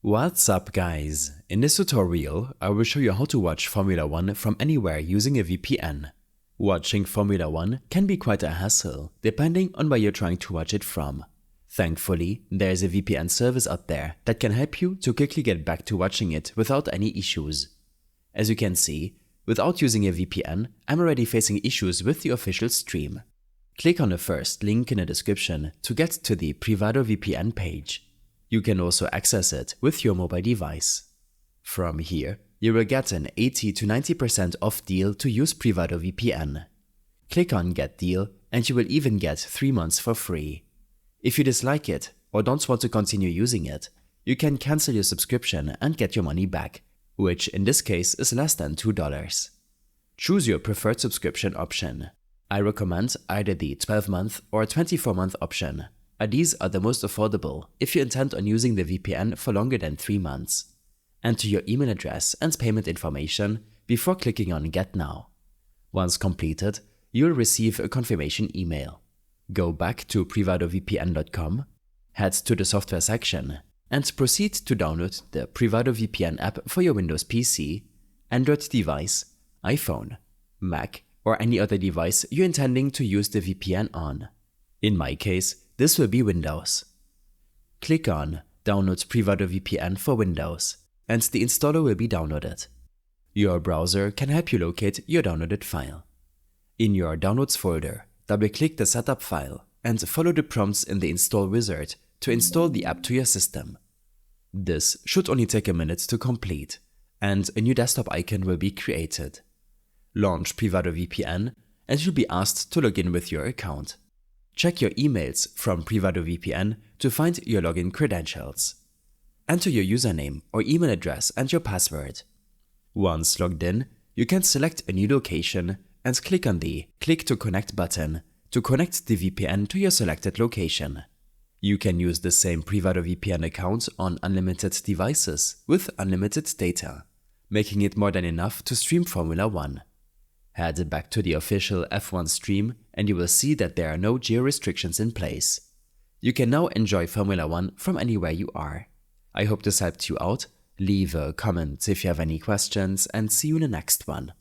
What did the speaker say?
What's up guys? In this tutorial, I will show you how to watch Formula 1 from anywhere using a VPN. Watching Formula 1 can be quite a hassle, depending on where you're trying to watch it from. Thankfully, there is a VPN service out there that can help you to quickly get back to watching it without any issues. As you can see, without using a VPN, I'm already facing issues with the official stream. Click on the first link in the description to get to the Priv VPN page. You can also access it with your mobile device. From here, you will get an 80 to 90% off deal to use Priv VPN. Click on Get Deal and you will even get 3 months for free. If you dislike it or don't want to continue using it, you can cancel your subscription and get your money back, which in this case is less than $2. Choose your preferred subscription option. I recommend either the 12-month or 24-month option. These are the most affordable if you intend on using the VPN for longer than 3 months. Enter your email address and payment information before clicking on Get Now. Once completed, you will receive a confirmation email. Go back to privadovpn.com, head to the software section, and proceed to download the Priv VPN app for your Windows PC, Android device, iPhone, Mac, or any other device you're intending to use the VPN on. In my case, this will be Windows. Click on Download Priv VPN for Windows, and the installer will be downloaded. Your browser can help you locate your downloaded file. In your Downloads folder, double-click the setup file and follow the prompts in the install wizard to install the app to your system. This should only take a minute to complete, and a new desktop icon will be created. Launch Priv VPN and you'll be asked to log in with your account. Check your emails from Priv VPN to find your login credentials. Enter your username or email address and your password. Once logged in, you can select a new location and click on the Click to Connect button to connect the VPN to your selected location. You can use the same Priv VPN account on unlimited devices with unlimited data, making it more than enough to stream Formula 1. Head back to the official F1 stream and you will see that there are no geo-restrictions in place. You can now enjoy Formula 1 from anywhere you are. I hope this helped you out. Leave a comment if you have any questions and see you in the next one.